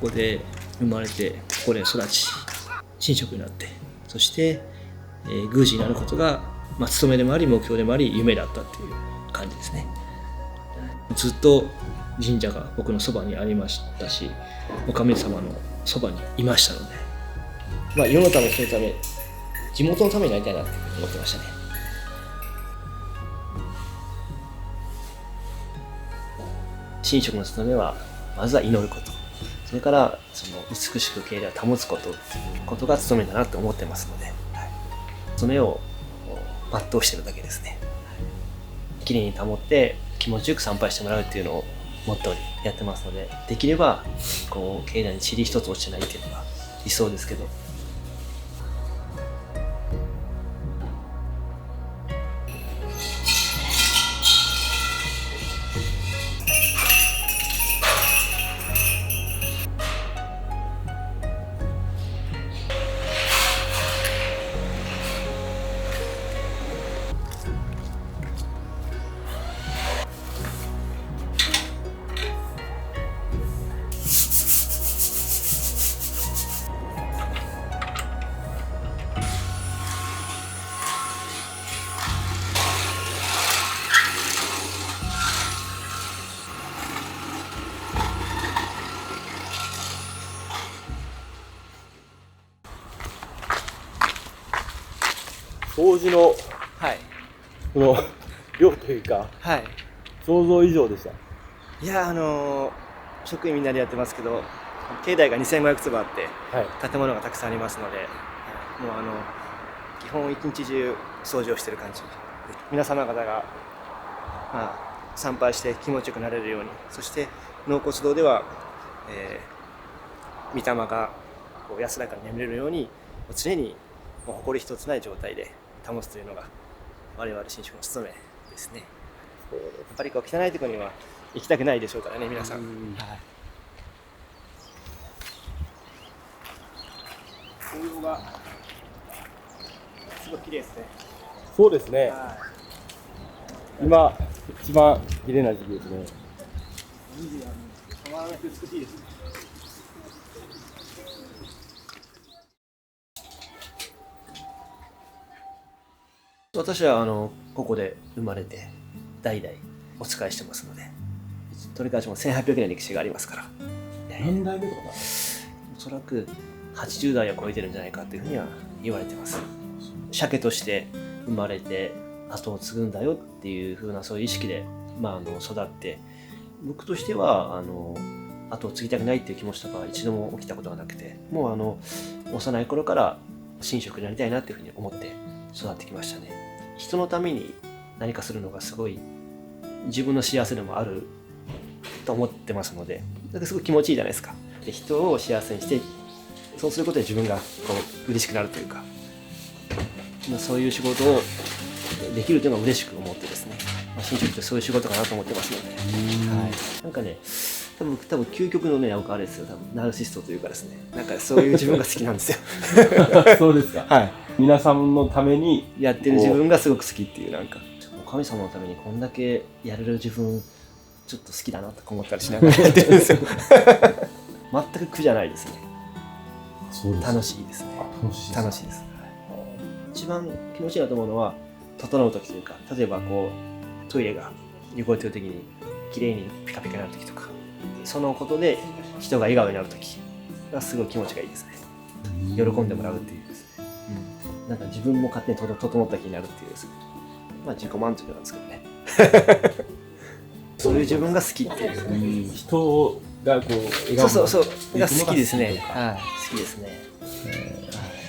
こで生まれてここで育ち神職になって、そして、宮司になることが、務めでもあり目標でもあり夢だったっていう感じですね。ずっと神社が僕のそばにありましたし、お神様のそばにいましたので、世のため人のため地元のためになりたいなって思ってましたね。神職の務めはまずは祈ること、それからその美しく境内を保つことっていうことが務めだなと思ってますので、務めを全うしてるだけですね。きれいに保って気持ちよく参拝してもらうっていうのをモットーにやってますので、できればこう境内に塵一つ落ちてないっていうのが理想ですけど。掃除のはい。この量というかはい。想像以上でした。いや、職員みんなでやってますけど、境内が2500坪あって、はい。建物がたくさんありますので、もう基本一日中掃除をしてる感じ。皆様方が、参拝して気持ちよくなれるように、そして納骨堂では、御霊がこう安らかに眠れるように、常にもう誇り一つない状態で保つというのが我々神職の務めですね。やっぱりこう汚いところには行きたくないでしょうからね、皆さん。はい、紅葉がすごい綺麗ですね。そうですね。はい、今一番綺麗な時期ですね。海は変わらなく美しいですね。私はここで生まれて代々お仕えしてますので、取り返しも1800年の歴史がありますから。何代目とかな？おそらく80代を超えてるんじゃないかというふうには言われてます。鮭として生まれて後を継ぐんだよっていうふうなそういう意識で、育って、僕としては後を継ぎたくないっていう気持ちとか一度も起きたことがなくて、もう幼い頃から神職になりたいなっていうふうに思って育ってきましたね。人のために何かするのがすごい自分の幸せでもあると思ってますので、だからすごい気持ちいいじゃないですか。で、人を幸せにして、そうすることで自分がこう嬉しくなるというか、そういう仕事をできるというのが嬉しく思ってですね、神職ってそういう仕事かなと思ってますので、はい、なんかね、多分究極のね、僕あれですよ、多分ナルシストというかですね、なんかそういう自分が好きなんですよ。そうですか。はい。皆さんのためにやってる自分がすごく好きっていう、なんか神様のためにこんだけやれる自分ちょっと好きだなと思ったりしながらやってるんですよ。全く苦じゃないですね。そうです。楽しいですね。楽しいです。一番気持ちいいなと思うのは整う時というか、例えばこうトイレが汚れてる時に綺麗にピカピカになる時とか、そのことで人が笑顔になる時がすごい気持ちがいいですね。喜んでもらうっていうですね、なんか自分も勝手に整った気になるっていうですね、自己満足なんですけどね。そういう自分が好きっていう、人がこう笑顔そうが好きですね。はい、好きですね。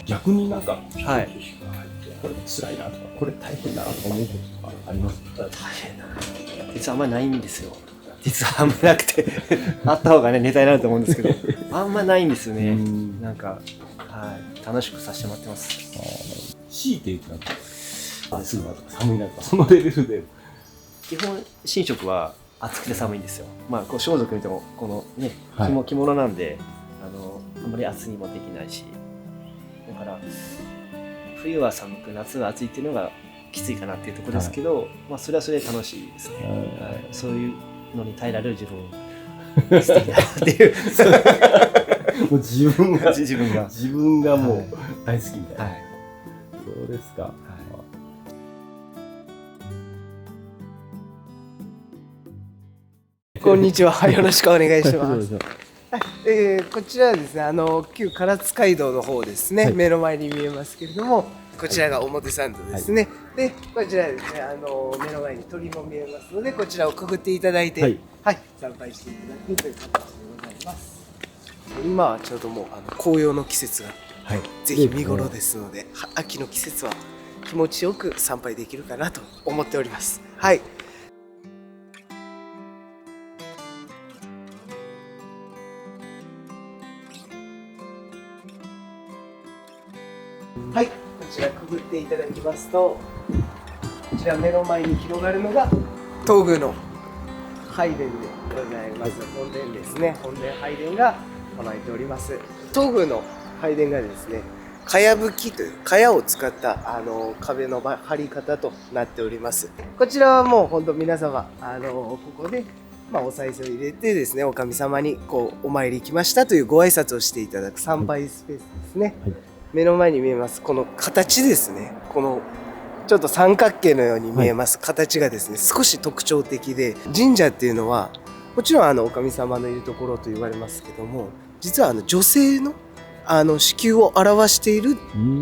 逆になんか、はい、これ辛いなとかこれ大変だなとか思うこととかあります？大変な、実はあんまりないんですよ。実はあんまりなくてあった方がねネタになると思うんですけど、あんまりないんですよね。なんか、はい、楽しくさせてもらってます。強いて言ったら暑いなとか寒いなとかそのレベルで。基本神職は暑くて寒いんですよ。こう装束見てもこのね、着物なんであんまり暑いにもできないし、だから冬は寒く夏は暑いっていうのがきついかなっていうところですけど、それはそれで楽しいですね。そういうのに耐えられる自分素敵だなっていうう自分が自分が。自分がもうはい大好きみたいな、はい。そうですか、こんにちは。よろしくお願いしそうます。ですよこちらはですね、旧唐津街道の方ですね、はい目の前に見えますけれども、こちらが表参道ですね。で、こちらですね、目の前に鳥も見えますので、こちらをくぐっていただいて、はい参拝していただくという形でございます。今はちょうどもう紅葉の季節がはいぜひ見頃ですので、秋の季節は気持ちよく参拝できるかなと思っております。はい。はい、こちらくぐっていただきますと、こちら目の前に広がるのが東宮の拝殿でございます。本殿ですね。本殿拝殿が構えております。東宮の拝殿がですね、かやぶきというかやを使った壁の張り方となっております。こちらはもう本当皆様ここでお賽銭を入れてですね、お神様にお参り来ましたというご挨拶をしていただく参拝スペースですね。はい目の前に見えますこの形ですね、このちょっと三角形のように見えます形がですね、少し特徴的で、神社っていうのはもちろんお神様のいるところと言われますけども、実は女性の子宮を表している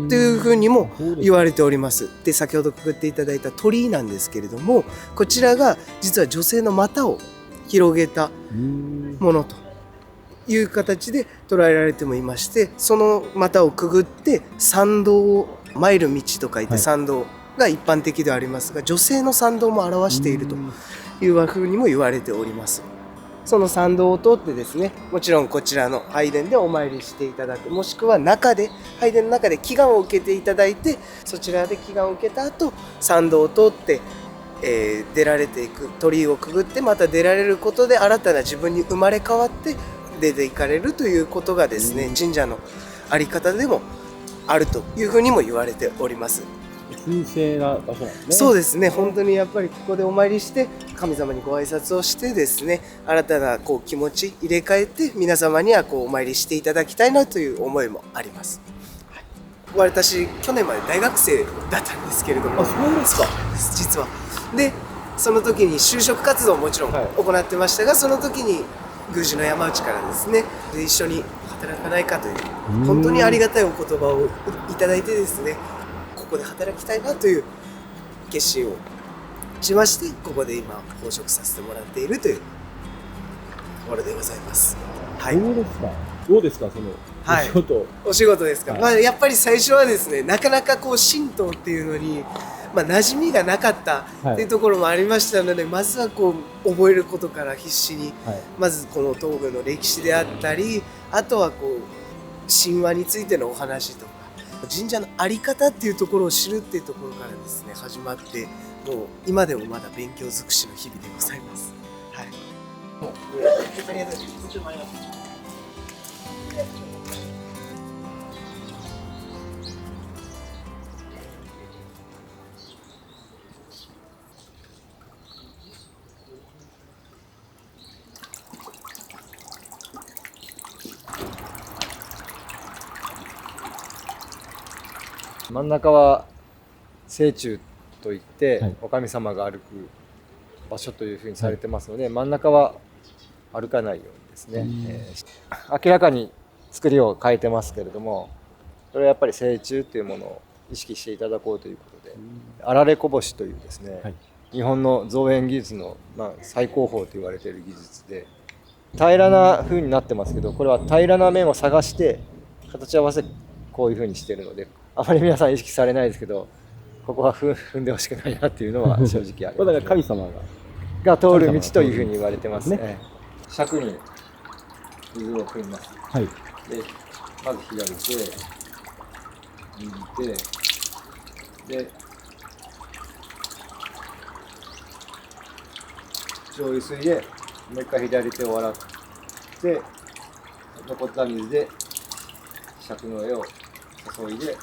というふうにも言われております。で、先ほどくぐっていただいた鳥居なんですけれども、こちらが実は女性の股を広げたものという形で捉えられてもいまして、その股をくぐって参道を、参る道と書いて参道が一般的ではありますが、女性の参道も表しているというふうにも言われております。その参道を通ってですね、もちろんこちらの拝殿でお参りしていただく、もしくは中で拝殿の中で祈願を受けていただいて、そちらで祈願を受けた後参道を通って出られていく、鳥居をくぐってまた出られることで新たな自分に生まれ変わって出ていかれるということがですね、神社のあり方でもあるというふうにも言われております。神聖な場所なんですね。そうですね、本当にやっぱりここでお参りして神様にご挨拶をしてですね、新たな気持ち入れ替えて皆様にはお参りしていただきたいなという思いもあります。はい、私去年まで大学生だったんですけれども、そうですか。実はで、その時に就職活動をもちろん行ってましたが、その時に宮司の山内からですね、で一緒に働かないかという本当にありがたいお言葉をいただいてですね、ここで働きたいなという決心をしまして、ここで今奉職させてもらっているというところでございます。はい、そうですか。どうですか、そのはいお仕事。お仕事ですか。はいやっぱり最初はですね、なかなか神道っていうのに馴染みがなかったっていうところもありましたので、まずは覚えることから必死に、はいまずこの東宮の歴史であったり、あとは神話についてのお話とか、神社の在り方っていうところを知るっていうところからですね始まって、もう今でもまだ勉強尽くしの日々でございます。はい。ありがとうございます。真ん中は聖中といって、はいお神様が歩く場所というふうにされてますので、真ん中は歩かないようにですね、明らかに作りを変えてますけれども、それはやっぱり聖中というものを意識していただこうということで、あられこぼしというですね、はい、日本の造園技術の、最高峰と言われている技術で、平らな風になってますけど、これは平らな面を探して形を合わせてこういう風にしているので、あまり皆さん意識されないですけど、ここは踏んでほしくないなっていうのは正直ありこれだからます、神様が通る道というふうに言われてますね。ね尺に水を汲みます。はいで、まず左手、右手、で、醤油水でもう一回左手を洗って、残った水で尺の上を注いで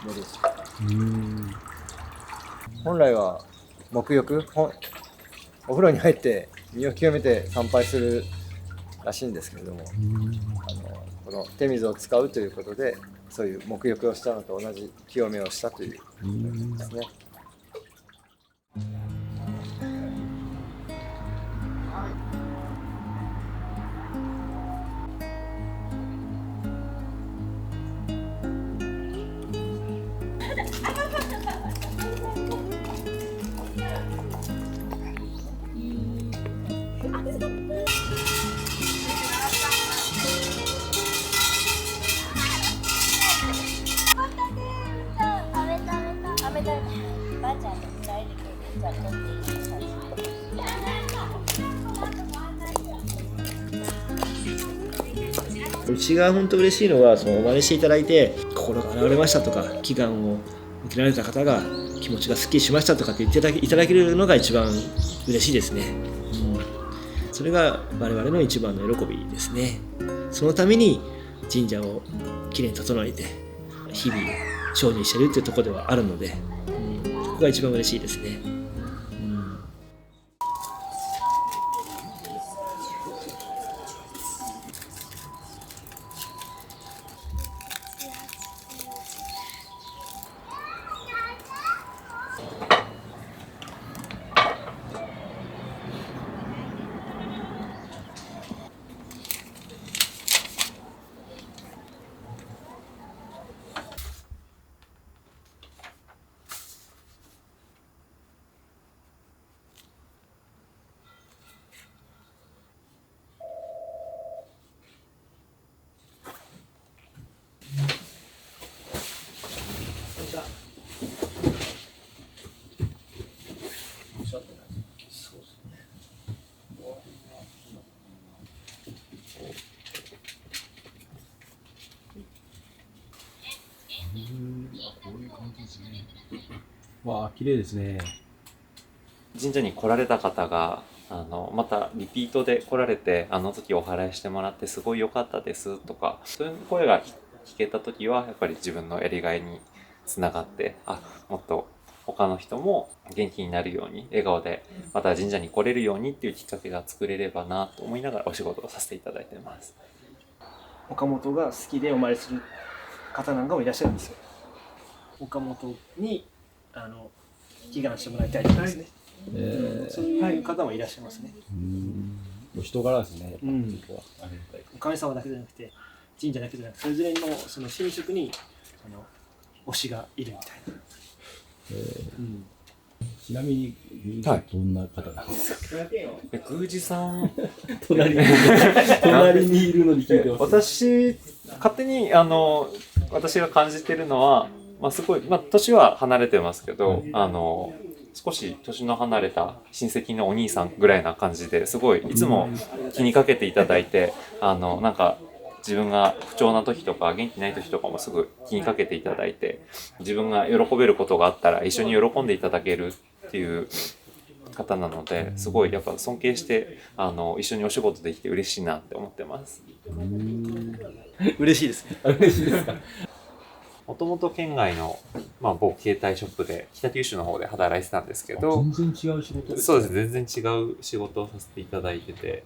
戻す。本来は沐浴、お風呂に入って身を清めて参拝するらしいんですけれども、この手水を使うということでそういう沐浴をしたのと同じ清めをしたというですね。うちが本当嬉しいのは、そのお真似していただいて心が洗われましたとか、祈願を受けられた方が気持ちがすっきりしましたとかって言っていただけるのが一番嬉しいですね。それが我々の一番の喜びですね。そのために神社をきれいに整えて日々精進してるっていうところではあるので、そこが一番嬉しいですね。わあ、綺麗ですね。神社に来られた方がまたリピートで来られて、あの時お祓いしてもらってすごい良かったですとか、そういう声が聞けた時はやっぱり自分のやりがいにつながって、もっと他の人も元気になるように、笑顔でまた神社に来れるようにっていうきっかけが作れればなと思いながらお仕事をさせていただいてます。岡本が好きでお参りする方なんかもいらっしゃるんですよ。岡本に祈願してもらいたいとかですね、そういう方もいらっしゃいますね。お人柄ですね。お神様だけじゃなくて神社だけじゃなくて、それぞれのその神職に推しがいるみたいな。ちなみに、どんな方なんですか？宮司さん隣にいるのに聞いてます。私勝手に私が感じてるのは、すごい、年は離れてますけど、少し年の離れた親戚のお兄さんぐらいな感じで、すごいいつも気にかけていただいて、なんか自分が不調な時とか元気ない時とかもすぐ気にかけていただいて、自分が喜べることがあったら一緒に喜んでいただけるっていう方なので、すごいやっぱ尊敬して一緒にお仕事できて嬉しいなって思ってます。嬉しいですね。嬉しいですか？もともと県外の、某携帯ショップで北九州の方で働いてたんですけど、全然違う仕事です。そうです、全然違う仕事をさせていただいてて、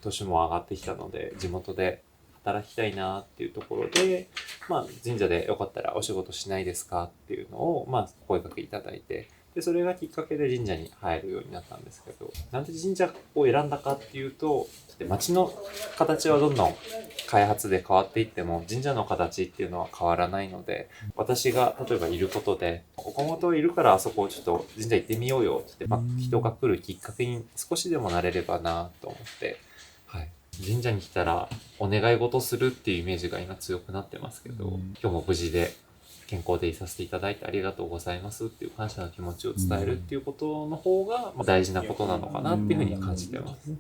年も上がってきたので地元で働きたいなっていうところで、神社でよかったらお仕事しないですかっていうのを、声かけいただいて、でそれがきっかけで神社に入るようになったんですけど、なんで神社を選んだかっていうと、町の形はどんどん開発で変わっていっても神社の形っていうのは変わらないので、私が例えばいることで、岡本いるからあそこをちょっと神社行ってみようよって、人が来るきっかけに少しでもなれればなと思って、神社に来たらお願い事するっていうイメージが今強くなってますけど、今日も無事で健康でいさせていただいてありがとうございますっていう感謝の気持ちを伝えるっていうことの方が大事なことなのかなっていうふうに感じてます。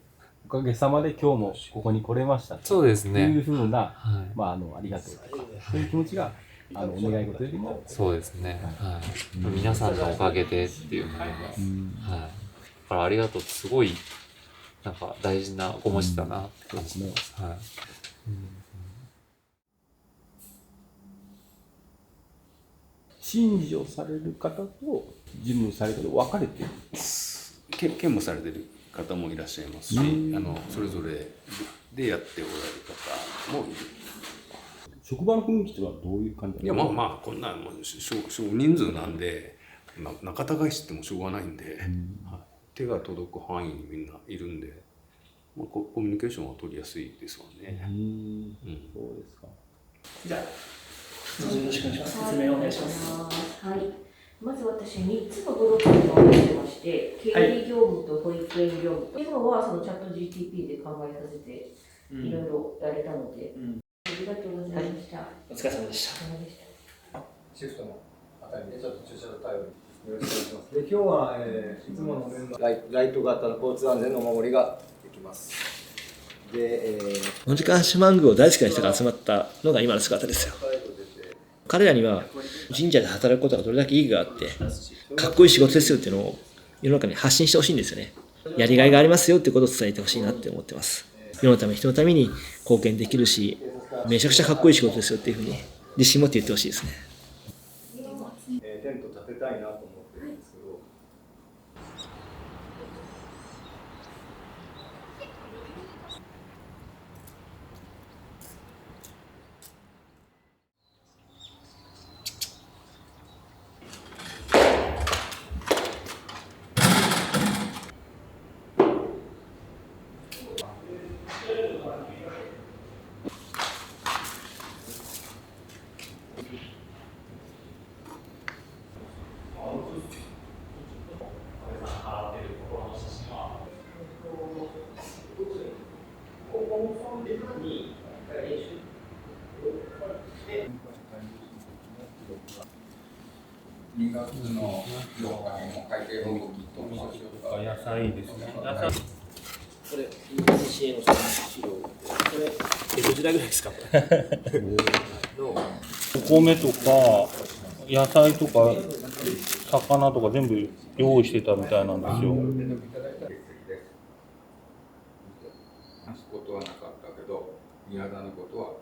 おかげさまで今日もここに来れましたそうですね。というふうな、ありがとうとか、そういう気持ちがお願い事よりも。そうですね。皆さんのおかげでっていうのが、だからありがとうってすごいなんか大事なご文字だなって感じてます。神事をされる方と事務される方分かれてる。兼務されてる方もいらっしゃいますし、それぞれでやっておられる方もいる。職場の雰囲気とはどういう感じいや、まあこんなんもう少人数なんで、仲違いしてもしょうがないんで、はい、手が届く範囲にみんないるんで、コミュニケーションは取りやすいですわね。そうですか。じゃあよろしくお願いします。説明をお願いします。はい。まず私3つのブロックを分けてまして、経理業務と保育園業務というのはそのチャット GTP で考えさせていろいろやれたので、ありがとうございました。お疲れ様でした。シフトのあたりでちょっと駐車場対応よろしくお願いします。で今日は、いつものメンバーライト型の交通安全のお守りができます。で、文字監視マングを大好きな人が集まったのが今の姿ですよ。彼らには神社で働くことがどれだけ意義があってかっこいい仕事ですよっていうのを世の中に発信してほしいんですよね。やりがいがありますよっていうことを伝えてほしいなって思ってます。世のため人のために貢献できるしめちゃくちゃかっこいい仕事ですよっていうふうに自信持って言ってほしいですね。テント立てたいなと思ってるんですけど、2月の会計報告と野菜ですね。これ、支援の資料、これ、どちらぐらいですか、これ。お米とか野菜とか魚とか全部用意してたみたいなんですよ。話すことはなかったけど、宮田のことは。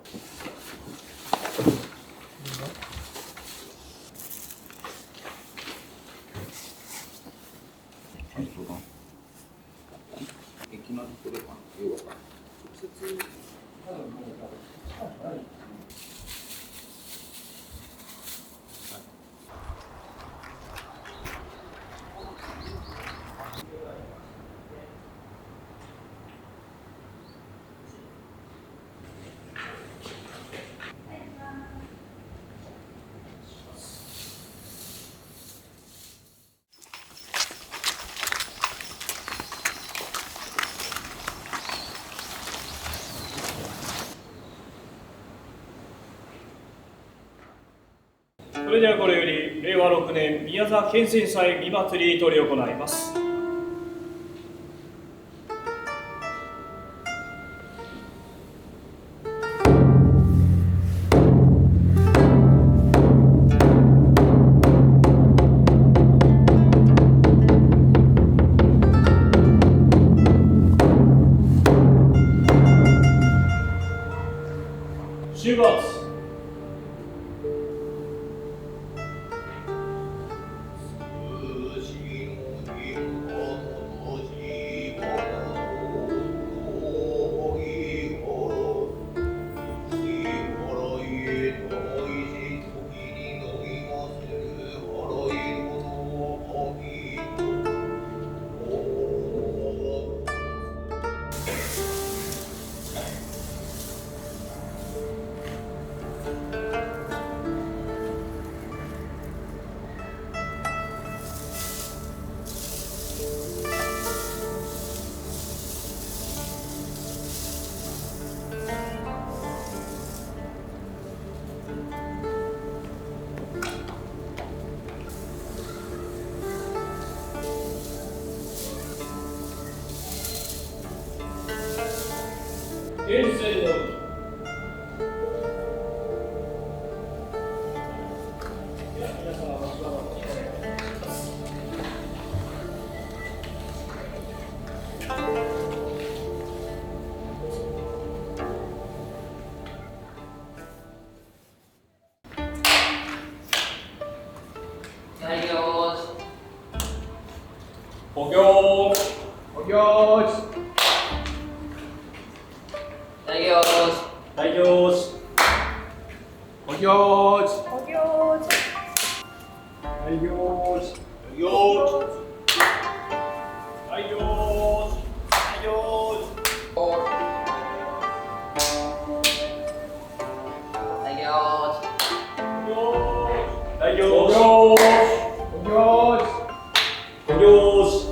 駅のところかな、ようわかんない。それではこれより令和6年宮沢県政祭美祭り執り行います。出発。大行事お行事お行事大行事大行事大行事大行事大行事お行事お行事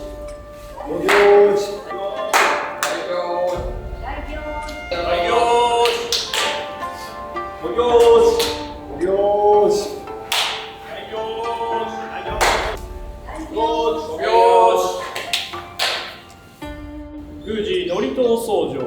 お行事お行事宮司祝詞僧正宮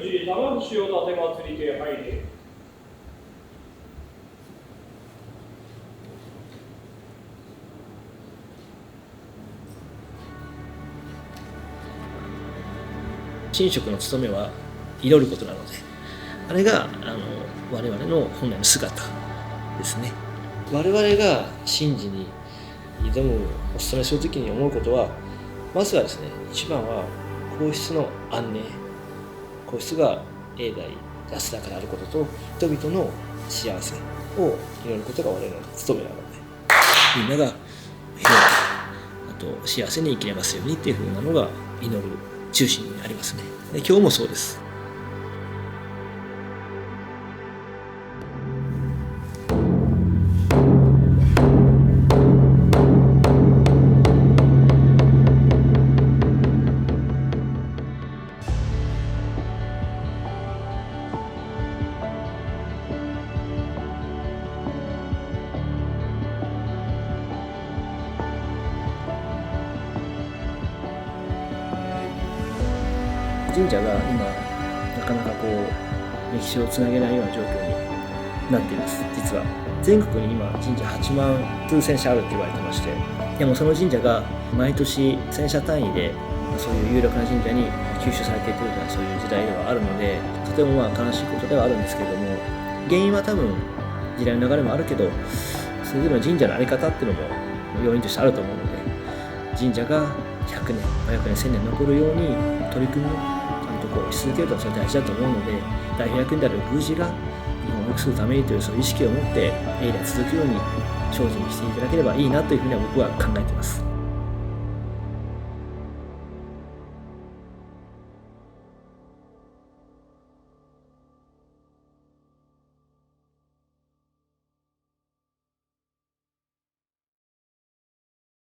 司玉串を立て祭りて入れ。神職の務めは祈ることなので、あれが我々の本来の姿ですね。我々が神事に挑むお勤めするときに思うことは、まずはですね、一番は皇室の安寧、皇室が永代安らかであることと、人々の幸せを祈ることが我々の務めなので、みんなが平和、あと幸せに生きれますようにっていうふうなのが祈る中心にありますね。で今日もそうです。神社が今なかなか歴史をつなげないような状況になっています。実は全国に今神社8万数千社あるって言われてまして、でもその神社が毎年1000社単位でそういう有力な神社に吸収されていくようなそういう時代ではあるので、とても悲しいことではあるんですけれども、原因は多分時代の流れもあるけど、それぞれの神社の在り方っていうのも要因としてあると思うので、神社が100年、500年、1000年残るように取り組みをし続けるとはそれ大事だと思うので、代表役員である宮司が日本を良くするためにというそういう意識を持って永代続くように精進していただければいいなというふうには僕は考えています。